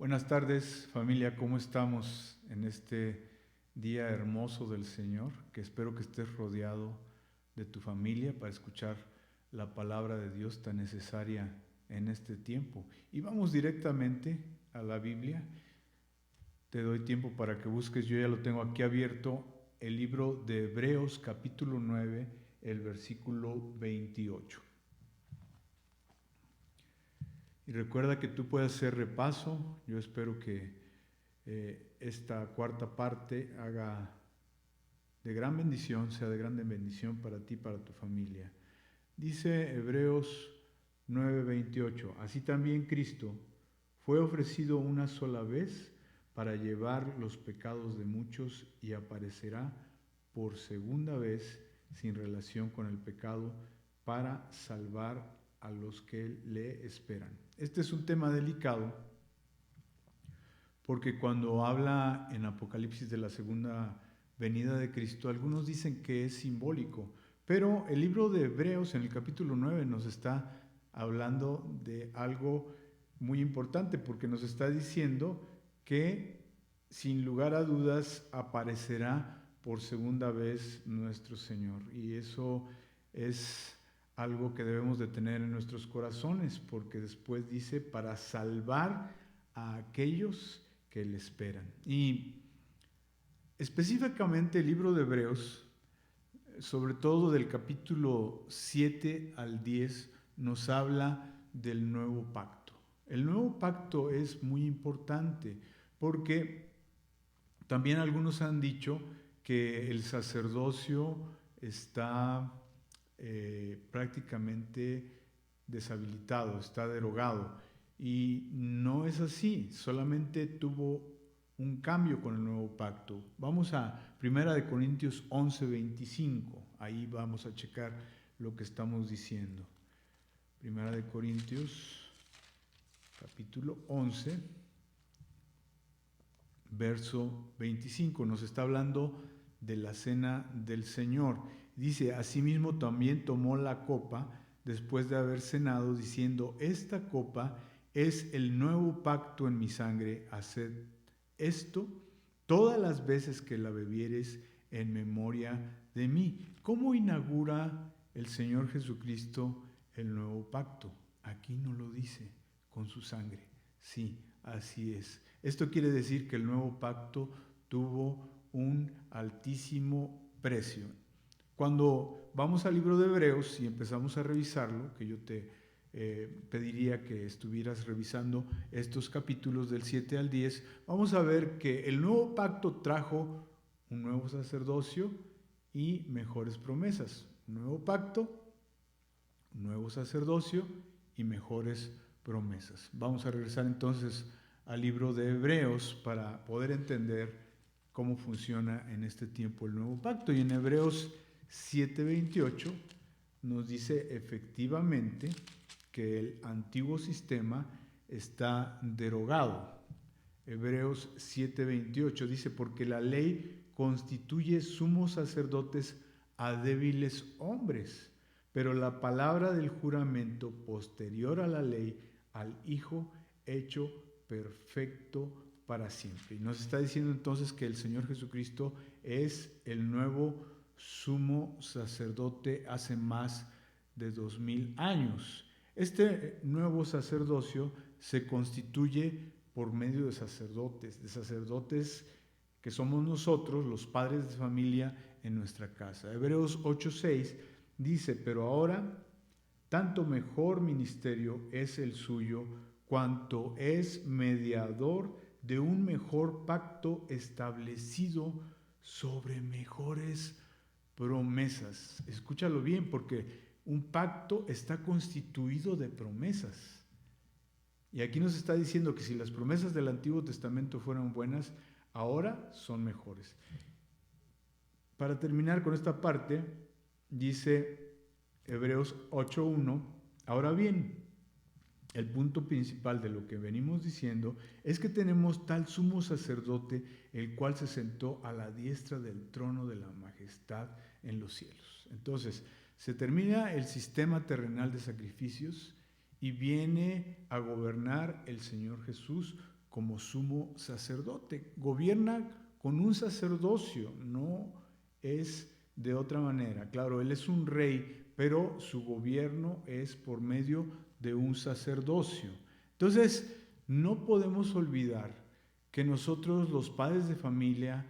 Buenas tardes, familia, ¿cómo estamos en este día hermoso del Señor? Que espero que estés rodeado de tu familia para escuchar la palabra de Dios tan necesaria en este tiempo. Y vamos directamente a la Biblia. Te doy tiempo para que busques, yo ya lo tengo aquí abierto, el libro de Hebreos capítulo 9, el versículo 28. Y recuerda que tú puedes hacer repaso. Yo espero que esta cuarta parte haga de gran bendición, sea de grande bendición para ti y para tu familia. Dice Hebreos 9:28, así también Cristo fue ofrecido una sola vez para llevar los pecados de muchos y aparecerá por segunda vez sin relación con el pecado para salvar a los que le esperan. Este es un tema delicado porque cuando habla en Apocalipsis de la segunda venida de Cristo, algunos dicen que es simbólico, pero el libro de Hebreos en el capítulo 9 nos está hablando de algo muy importante porque nos está diciendo que sin lugar a dudas aparecerá por segunda vez nuestro Señor, y eso es algo que debemos de tener en nuestros corazones, porque después dice para salvar a aquellos que le esperan. Y específicamente el libro de Hebreos, sobre todo del capítulo 7 al 10, nos habla del nuevo pacto. El nuevo pacto es muy importante porque también algunos han dicho que el sacerdocio está prácticamente deshabilitado, está derogado. Y no es así, solamente tuvo un cambio con el nuevo pacto. Vamos a 1 Corintios 11:25, ahí vamos a checar lo que estamos diciendo. 1 Corintios capítulo 11, verso 25, nos está hablando de la cena del Señor. Dice, asimismo también tomó la copa después de haber cenado, diciendo, esta copa es el nuevo pacto en mi sangre, haced esto todas las veces que la bebieres en memoria de mí. ¿Cómo inaugura el Señor Jesucristo el nuevo pacto? Aquí no lo dice, con su sangre. Sí, así es. Esto quiere decir que el nuevo pacto tuvo un altísimo precio. Cuando vamos al libro de Hebreos y empezamos a revisarlo, que yo te pediría que estuvieras revisando estos capítulos del 7 al 10, vamos a ver que el nuevo pacto trajo un nuevo sacerdocio y mejores promesas. Un nuevo pacto, un nuevo sacerdocio y mejores promesas. Vamos a regresar entonces al libro de Hebreos para poder entender cómo funciona en este tiempo el nuevo pacto. Y en Hebreos 7:28 nos dice efectivamente que el antiguo sistema está derogado. Hebreos 7:28 dice, porque la ley constituye sumos sacerdotes a débiles hombres, pero la palabra del juramento posterior a la ley, al Hijo hecho perfecto para siempre. Y nos está diciendo entonces que el Señor Jesucristo es el nuevo sumo sacerdote hace más de 2000 años. Este nuevo sacerdocio se constituye por medio de sacerdotes que somos nosotros, los padres de familia en nuestra casa. Hebreos 8:6 dice, pero ahora tanto mejor ministerio es el suyo, cuanto es mediador de un mejor pacto establecido sobre mejores promesas. Escúchalo bien, porque un pacto está constituido de promesas. Y aquí nos está diciendo que si las promesas del Antiguo Testamento fueron buenas, ahora son mejores. Para terminar con esta parte, dice Hebreos 8:1, ahora bien, el punto principal de lo que venimos diciendo es que tenemos tal sumo sacerdote, el cual se sentó a la diestra del trono de la majestad en los cielos. Entonces, se termina el sistema terrenal de sacrificios y viene a gobernar el Señor Jesús como sumo sacerdote. Gobierna con un sacerdocio, no es de otra manera. Claro, él es un rey, pero su gobierno es por medio de un sacerdocio. Entonces, no podemos olvidar que nosotros, los padres de familia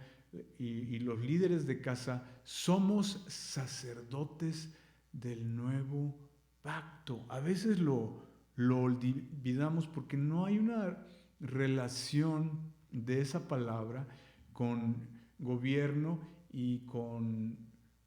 y los líderes de casa, somos sacerdotes del nuevo pacto. A veces lo olvidamos porque no hay una relación de esa palabra con gobierno y con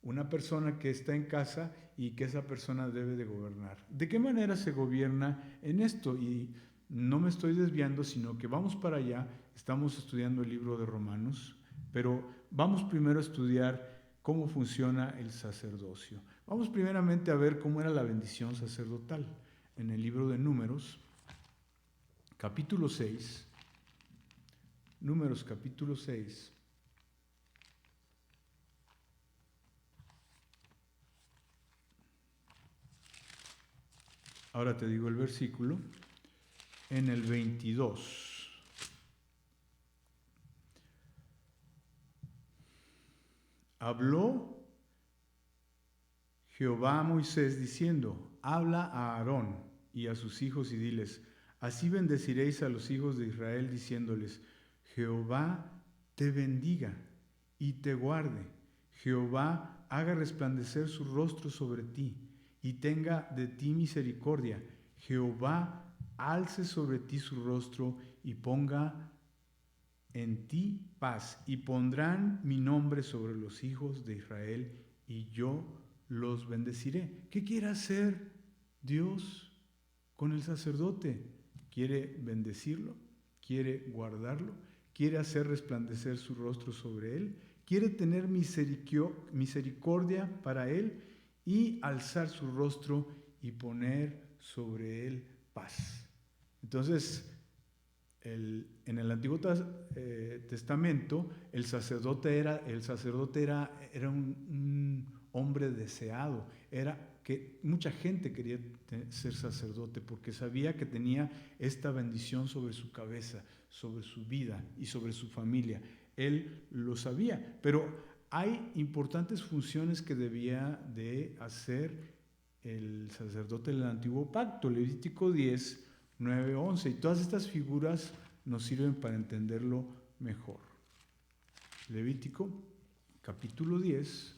una persona que está en casa y que esa persona debe de gobernar. ¿De qué manera se gobierna en esto? Y no me estoy desviando, sino que vamos para allá. Estamos estudiando el libro de Romanos, pero vamos primero a estudiar cómo funciona el sacerdocio. Vamos primeramente a ver cómo era la bendición sacerdotal. En el libro de Números, capítulo 6, Números capítulo 6, ahora te digo el versículo, en el 22. Habló Jehová a Moisés diciendo: habla a Aarón y a sus hijos y diles: así bendeciréis a los hijos de Israel, diciéndoles: Jehová te bendiga y te guarde. Jehová haga resplandecer su rostro sobre ti y tenga de ti misericordia. Jehová alce sobre ti su rostro y ponga en ti paz. Y pondrán mi nombre sobre los hijos de Israel y yo los bendeciré. ¿Qué quiere hacer Dios con el sacerdote? ¿Quiere bendecirlo? ¿Quiere guardarlo? ¿Quiere hacer resplandecer su rostro sobre él? ¿Quiere tener misericordia para él y alzar su rostro y poner sobre él paz? Entonces, en el Antiguo Testamento, el sacerdote era un hombre deseado, era que mucha gente quería ser sacerdote porque sabía que tenía esta bendición sobre su cabeza, sobre su vida y sobre su familia. Él lo sabía, pero hay importantes funciones que debía de hacer el sacerdote del Antiguo Pacto. Levítico 10, 9, 11, y todas estas figuras nos sirven para entenderlo mejor. Levítico capítulo 10,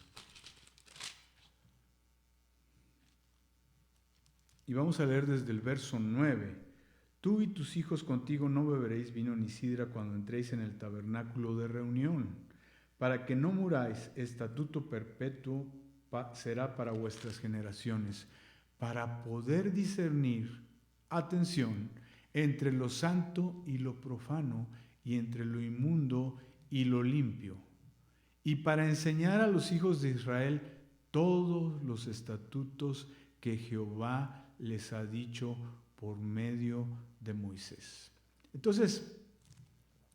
y vamos a leer desde el verso 9. Tú y tus hijos contigo no beberéis vino ni sidra cuando entréis en el tabernáculo de reunión, para que no muráis. Estatuto perpetuo será para vuestras generaciones, para poder discernir, atención, entre lo santo y lo profano, y entre lo inmundo y lo limpio, y para enseñar a los hijos de Israel todos los estatutos que Jehová les ha dicho por medio de Moisés. Entonces,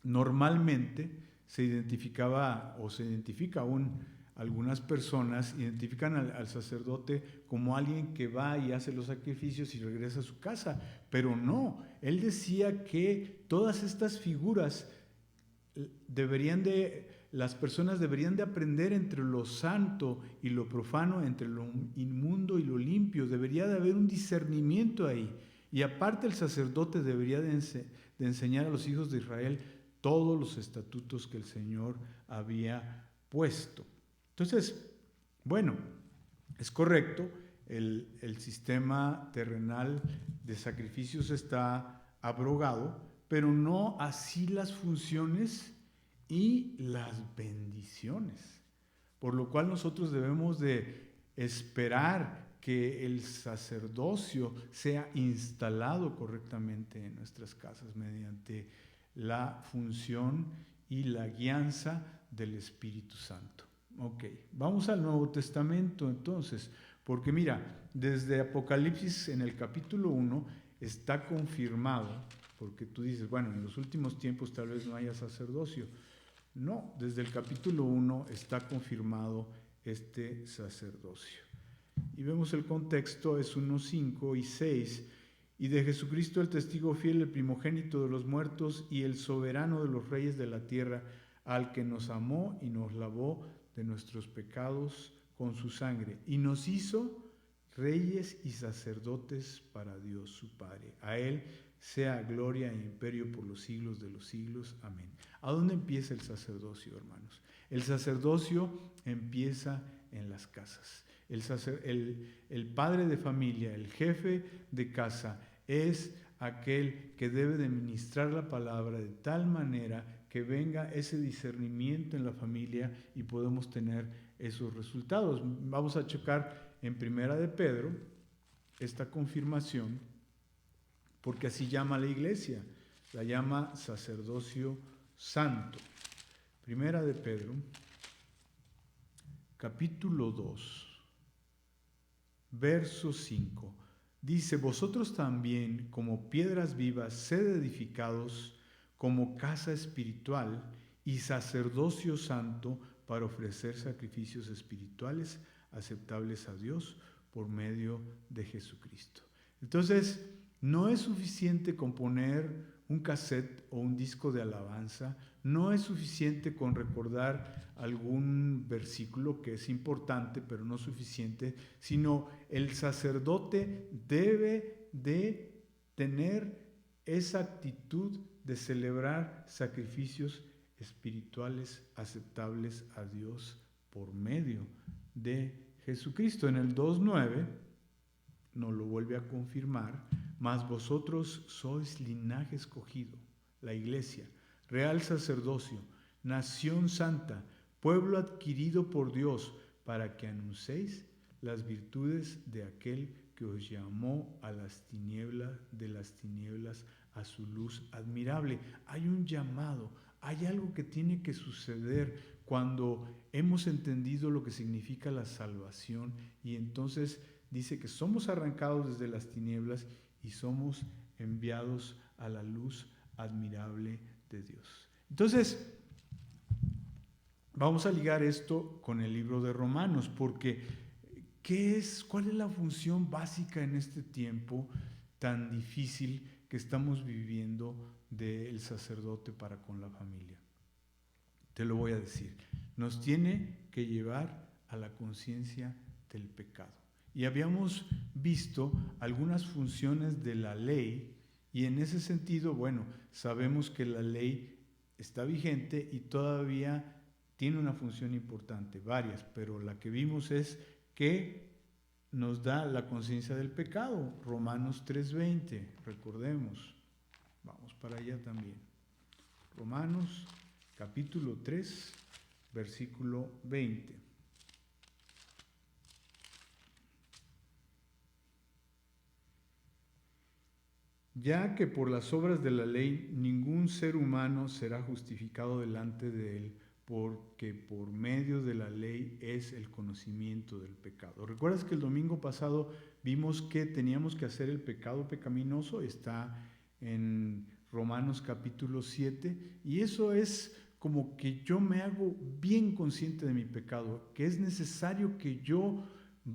normalmente se identificaba o se identifica aún algunas personas, identifican al sacerdote como alguien que va y hace los sacrificios y regresa a su casa, pero no, él decía que todas estas figuras las personas deberían de aprender entre lo santo y lo profano, entre lo inmundo y lo limpio. Debería de haber un discernimiento ahí. Y aparte el sacerdote debería de enseñar a los hijos de Israel todos los estatutos que el Señor había puesto. Entonces, bueno, es correcto, el sistema terrenal de sacrificios está abrogado, pero no así las funciones y las bendiciones, por lo cual nosotros debemos de esperar que el sacerdocio sea instalado correctamente en nuestras casas mediante la función y la guianza del Espíritu Santo. Ok, vamos al Nuevo Testamento entonces, porque mira, desde Apocalipsis en el capítulo 1 está confirmado, porque tú dices, bueno, en los últimos tiempos tal vez no haya sacerdocio. No, desde el capítulo 1 está confirmado este sacerdocio. Y vemos el contexto, es 1, 5 y 6, y de Jesucristo el testigo fiel, el primogénito de los muertos y el soberano de los reyes de la tierra, al que nos amó y nos lavó de nuestros pecados con su sangre y nos hizo reyes y sacerdotes para Dios su Padre. A Él sea gloria e imperio por los siglos de los siglos. Amén. ¿A dónde empieza el sacerdocio, hermanos? El sacerdocio empieza en las casas. El padre de familia, el jefe de casa, es aquel que debe de ministrar la palabra de tal manera que venga ese discernimiento en la familia y podemos tener esos resultados. Vamos a checar en Primera de Pedro esta confirmación, porque así llama la iglesia, la llama sacerdocio santo. Primera de Pedro, capítulo 2, verso 5. Dice: vosotros también, como piedras vivas, sed edificados como casa espiritual y sacerdocio santo para ofrecer sacrificios espirituales aceptables a Dios por medio de Jesucristo. Entonces, no es suficiente con poner un cassette o un disco de alabanza, no es suficiente con recordar algún versículo que es importante, pero no suficiente, sino el sacerdote debe de tener esa actitud de celebrar sacrificios espirituales aceptables a Dios por medio de Jesucristo. En el 2:9 nos lo vuelve a confirmar: mas vosotros sois linaje escogido, la iglesia, real sacerdocio, nación santa, pueblo adquirido por Dios, para que anunciéis las virtudes de aquel que os llamó a las tinieblas, de las tinieblas a su luz admirable. Hay un llamado, hay algo que tiene que suceder cuando hemos entendido lo que significa la salvación, y entonces dice que somos arrancados desde las tinieblas y somos enviados a la luz admirable de Dios. Entonces, vamos a ligar esto con el libro de Romanos, porque ¿cuál es la función básica en este tiempo tan difícil que estamos viviendo del sacerdote para con la familia? Te lo voy a decir. Nos tiene que llevar a la conciencia del pecado. Y habíamos visto algunas funciones de la ley, y en ese sentido, bueno, sabemos que la ley está vigente y todavía tiene una función importante, varias, pero la que vimos es que nos da la conciencia del pecado. Romanos 3:20, recordemos, vamos para allá también. Romanos capítulo 3, versículo 20. Ya que por las obras de la ley ningún ser humano será justificado delante de él, porque por medio de la ley es el conocimiento del pecado. ¿Recuerdas que el domingo pasado vimos que teníamos que hacer el pecado pecaminoso? Está en Romanos capítulo 7, y eso es como que yo me hago bien consciente de mi pecado, que es necesario que yo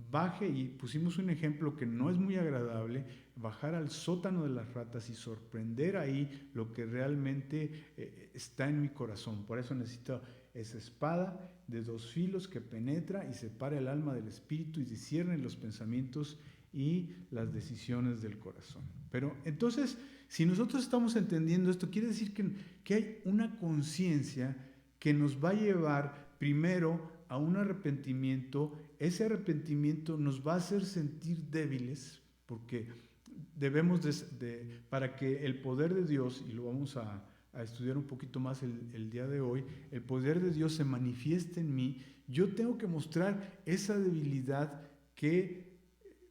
baje, y pusimos un ejemplo que no es muy agradable, bajar al sótano de las ratas y sorprender ahí lo que realmente está en mi corazón. Por eso necesito esa espada de 2 filos que penetra y separa el alma del espíritu y discierne los pensamientos y las decisiones del corazón. Pero entonces, si nosotros estamos entendiendo esto, quiere decir que hay una conciencia que nos va a llevar primero a un arrepentimiento. Ese arrepentimiento nos va a hacer sentir débiles, porque debemos para que el poder de Dios, y lo vamos a estudiar un poquito más el día de hoy, el poder de Dios se manifieste en mí, yo tengo que mostrar esa debilidad que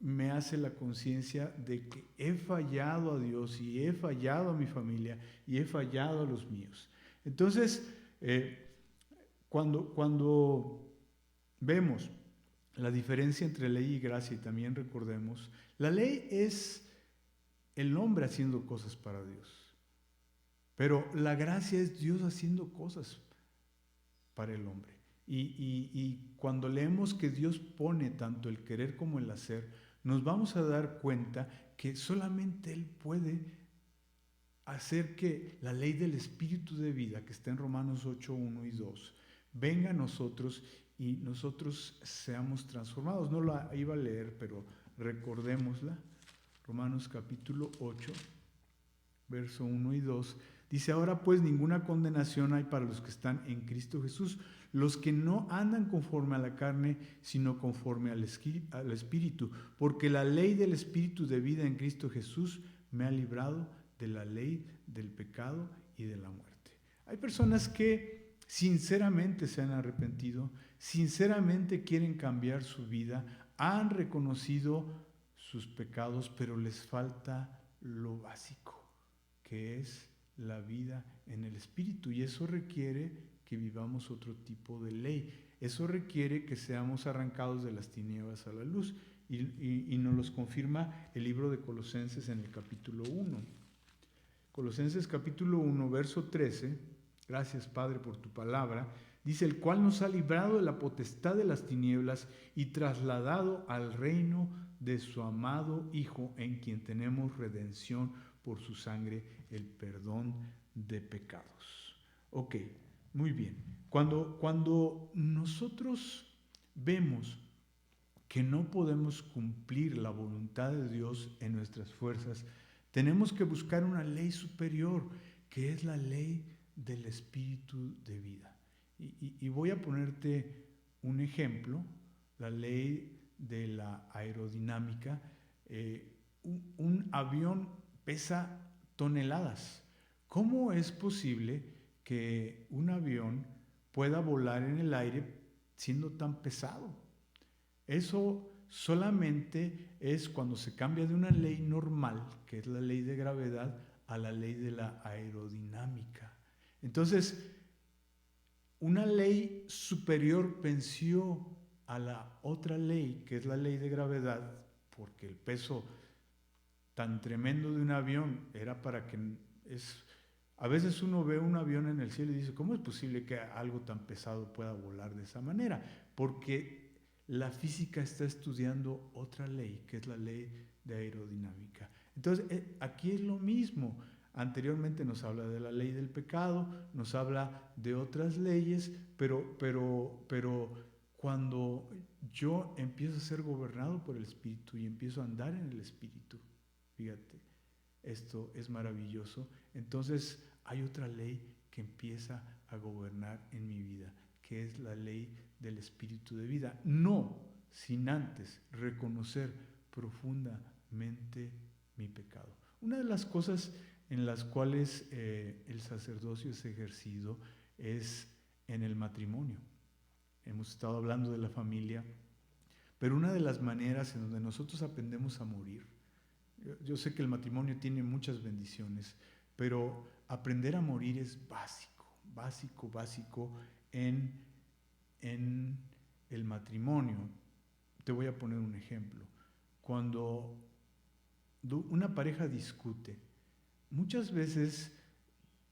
me hace la conciencia de que he fallado a Dios y he fallado a mi familia y he fallado a los míos. Entonces, cuando vemos la diferencia entre ley y gracia, y también recordemos, la ley es el hombre haciendo cosas para Dios, pero la gracia es Dios haciendo cosas para el hombre. Y cuando leemos que Dios pone tanto el querer como el hacer, nos vamos a dar cuenta que solamente Él puede hacer que la ley del Espíritu de vida, que está en Romanos 8, 1 y 2, venga a nosotros y nosotros seamos transformados. No la iba a leer, pero recordémosla. Romanos capítulo 8, verso 1 y 2, dice: ahora pues ninguna condenación hay para los que están en Cristo Jesús, los que no andan conforme a la carne, sino conforme al Espíritu, porque la ley del Espíritu de vida en Cristo Jesús me ha librado de la ley del pecado y de la muerte. Hay personas que sinceramente se han arrepentido, sinceramente quieren cambiar su vida, han reconocido sus pecados, pero les falta lo básico, que es la vida en el Espíritu, y eso requiere que vivamos otro tipo de ley. Eso requiere que seamos arrancados de las tinieblas a la luz, y nos los confirma el libro de Colosenses en el capítulo 1. Colosenses capítulo 1, verso 13, gracias Padre por tu palabra, dice: el cual nos ha librado de la potestad de las tinieblas y trasladado al reino de su amado Hijo, en quien tenemos redención por su sangre, el perdón de pecados. Ok, muy bien. Cuando nosotros vemos que no podemos cumplir la voluntad de Dios en nuestras fuerzas, tenemos que buscar una ley superior, que es la ley del Espíritu de vida. Y voy a ponerte un ejemplo, la ley de la aerodinámica. Un avión pesa toneladas. ¿Cómo es posible que un avión pueda volar en el aire siendo tan pesado? Eso solamente es cuando se cambia de una ley normal, que es la ley de gravedad, a la ley de la aerodinámica. Entonces, una ley superior venció a la otra ley, que es la ley de gravedad, porque el peso tan tremendo de un avión era para que a veces uno ve un avión en el cielo y dice: ¿cómo es posible que algo tan pesado pueda volar de esa manera? Porque la física está estudiando otra ley, que es la ley de aerodinámica. Entonces, aquí es lo mismo. Anteriormente nos habla de la ley del pecado, nos habla de otras leyes, pero cuando yo empiezo a ser gobernado por el Espíritu y empiezo a andar en el Espíritu, fíjate, esto es maravilloso. Entonces hay otra ley que empieza a gobernar en mi vida, que es la ley del Espíritu de vida. No sin antes reconocer profundamente mi pecado. Una de las cosas en las cuales el sacerdocio es ejercido es en el matrimonio. Hemos estado hablando de la familia, pero una de las maneras en donde nosotros aprendemos a morir, yo sé que el matrimonio tiene muchas bendiciones, pero aprender a morir es básico en el matrimonio. Te voy a poner un ejemplo. Cuando una pareja discute, muchas veces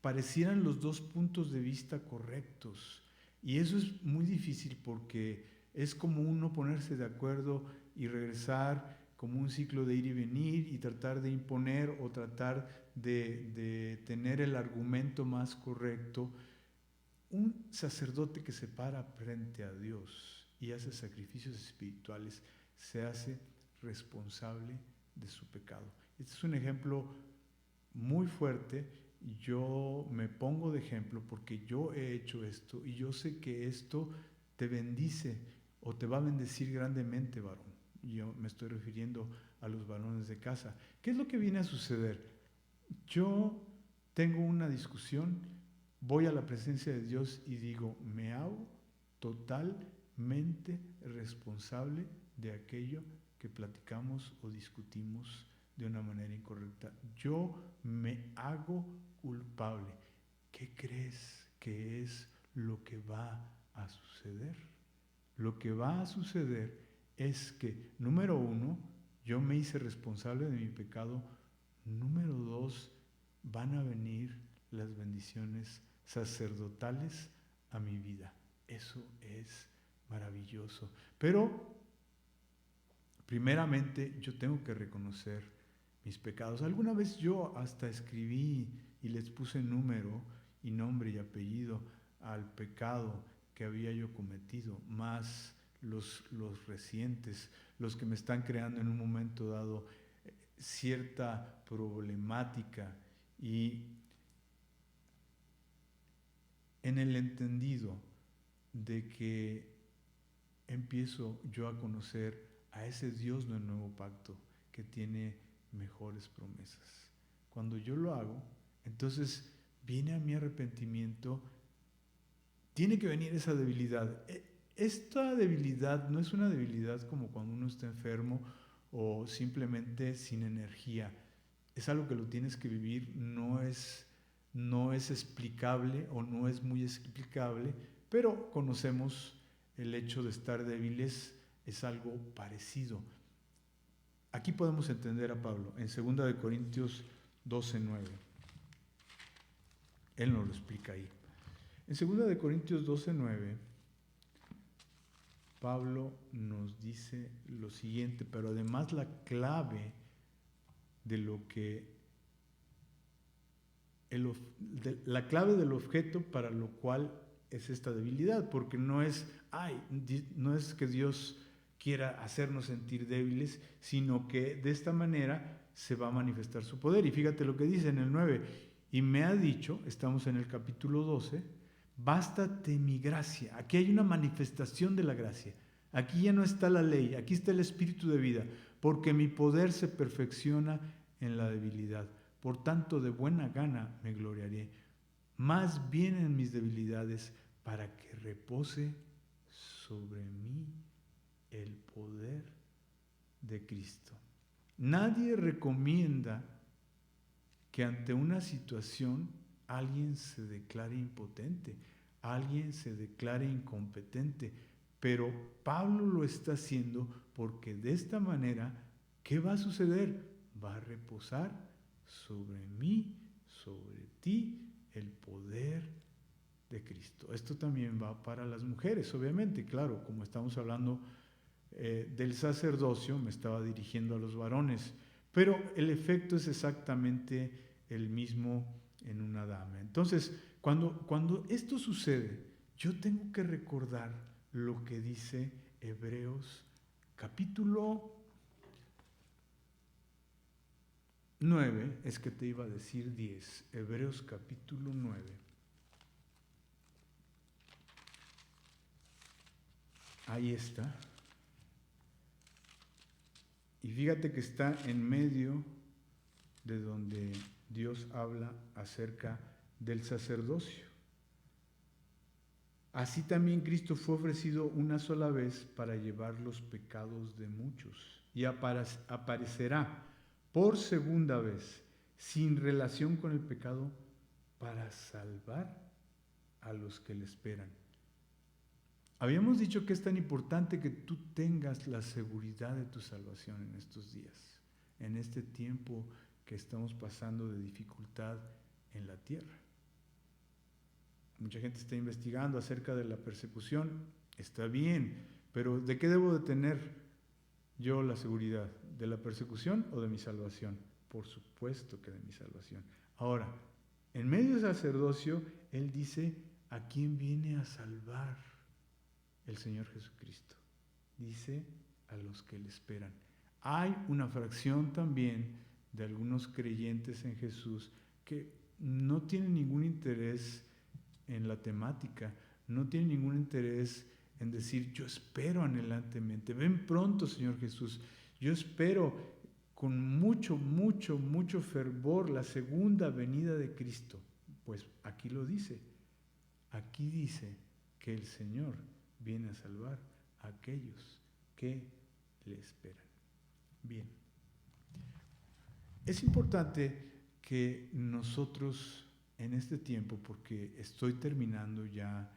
parecieran los dos puntos de vista correctos, y eso es muy difícil porque es como uno ponerse de acuerdo y regresar como un ciclo de ir y venir y tratar de imponer o tratar de tener el argumento más correcto. Un sacerdote que se para frente a Dios y hace sacrificios espirituales se hace responsable de su pecado. Este es un ejemplo muy fuerte. Yo me pongo de ejemplo porque yo he hecho esto y yo sé que esto te bendice o te va a bendecir grandemente, varón. Yo me estoy refiriendo a los varones de casa. ¿Qué es lo que viene a suceder? Yo tengo una discusión, voy a la presencia de Dios y digo: me hago totalmente responsable de aquello que platicamos o discutimos de una manera incorrecta. Yo me hago culpable. ¿Qué crees que es lo que va a suceder? Lo que va a suceder es que, número uno, yo me hice responsable de mi pecado. Número dos, van a venir las bendiciones sacerdotales a mi vida. Eso es maravilloso. Pero primeramente yo tengo que reconocer mis pecados. Alguna vez yo hasta escribí y les puse número y nombre y apellido al pecado que había yo cometido, más los recientes, los que me están creando en un momento dado cierta problemática, y en el entendido de que empiezo yo a conocer a ese Dios del nuevo pacto que tiene mejores promesas. Cuando yo lo hago, entonces viene a mi arrepentimiento, tiene que venir esa debilidad. Esta debilidad no es una debilidad como cuando uno está enfermo o simplemente sin energía. Es algo que lo tienes que vivir, no es explicable o no es muy explicable, pero conocemos el hecho de estar débiles, es algo parecido. Aquí podemos entender a Pablo en 2 Corintios 12:9. Él nos lo explica ahí. En 2 Corintios 12:9, Pablo nos dice lo siguiente, pero además la clave de lo que la clave del objeto para lo cual es esta debilidad, porque no es que Dios quiera hacernos sentir débiles, sino que de esta manera se va a manifestar su poder. Y fíjate lo que dice en el 9, y me ha dicho, estamos en el capítulo 12, bástate mi gracia. Aquí hay una manifestación de la gracia. Aquí ya no está la ley, aquí está el espíritu de vida, porque mi poder se perfecciona en la debilidad. Por tanto, de buena gana me gloriaré, más bien en mis debilidades, para que repose sobre mí el poder de Cristo. Nadie recomienda que ante una situación alguien se declare impotente, alguien se declare incompetente, pero Pablo lo está haciendo porque de esta manera, ¿qué va a suceder? Va a reposar sobre mí, sobre ti, el poder de Cristo. Esto también va para las mujeres, obviamente, claro, como estamos hablando del sacerdocio, me estaba dirigiendo a los varones, pero el efecto es exactamente el mismo en una dama. Entonces, cuando esto sucede, yo tengo que recordar lo que dice Hebreos capítulo 9, es que te iba a decir 10, Hebreos capítulo 9. Ahí está. Y fíjate que está en medio de donde Dios habla acerca del sacerdocio. Así también Cristo fue ofrecido una sola vez para llevar los pecados de muchos, y aparecerá por segunda vez, sin relación con el pecado, para salvar a los que le esperan. Habíamos dicho que es tan importante que tú tengas la seguridad de tu salvación en estos días, en este tiempo que estamos pasando de dificultad en la tierra. Mucha gente está investigando acerca de la persecución, está bien, pero ¿de qué debo de tener yo la seguridad? ¿De la persecución o de mi salvación? Por supuesto que de mi salvación. Ahora, en medio del sacerdocio, Él dice, ¿a quién viene a salvar el Señor Jesucristo? Dice, a los que le esperan. Hay una fracción también de algunos creyentes en Jesús que no tienen ningún interés en la temática, no tienen ningún interés en decir, yo espero anhelantemente, ven pronto Señor Jesús, yo espero con mucho fervor la segunda venida de Cristo. Pues aquí lo dice, aquí dice que el Señor viene a salvar a aquellos que le esperan. Bien, es importante que nosotros en este tiempo, porque estoy terminando ya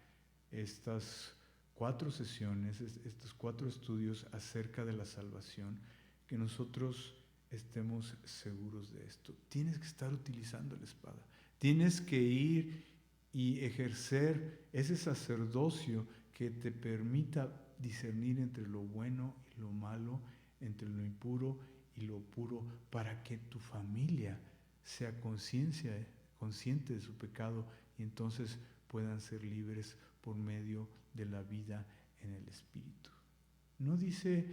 estas 4 sesiones, estos 4 estudios acerca de la salvación, que nosotros estemos seguros de esto. Tienes que estar utilizando la espada, tienes que ir y ejercer ese sacerdocio que te permita discernir entre lo bueno y lo malo entre lo impuro y lo puro, para que tu familia sea consciente de su pecado y entonces puedan ser libres por medio de la vida en el Espíritu. No dice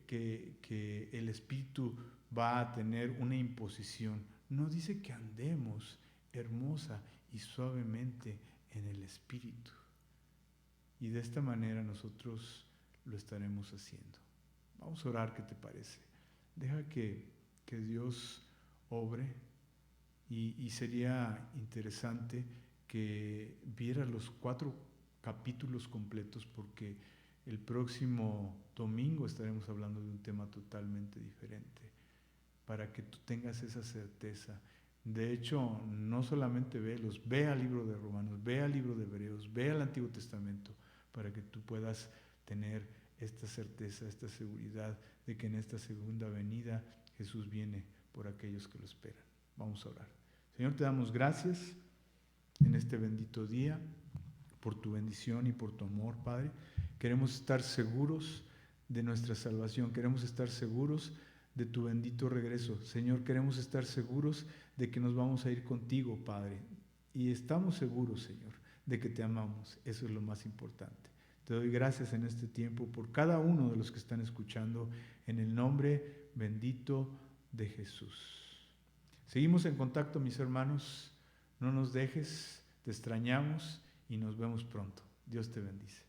que el Espíritu va a tener una imposición, no dice que andemos hermosa y suavemente en el Espíritu. Y de esta manera nosotros lo estaremos haciendo. Vamos a orar, ¿qué te parece? Deja que Dios obre y sería interesante que vieras los 4 capítulos completos, porque el próximo domingo estaremos hablando de un tema totalmente diferente, para que tú tengas esa certeza. De hecho, no solamente ve al libro de Romanos, ve al libro de Hebreos, ve al Antiguo Testamento, para que tú puedas tener esta certeza, esta seguridad de que en esta segunda venida Jesús viene por aquellos que lo esperan. Vamos a orar. Señor, te damos gracias en este bendito día por tu bendición y por tu amor, Padre. Queremos estar seguros de nuestra salvación, queremos estar seguros de tu bendito regreso. Señor, queremos estar seguros de que nos vamos a ir contigo, Padre. Y estamos seguros, Señor, de que te amamos. Eso es lo más importante. Te doy gracias en este tiempo por cada uno de los que están escuchando, en el nombre bendito de Jesús. Seguimos en contacto, mis hermanos. No nos dejes, te extrañamos y nos vemos pronto. Dios te bendice.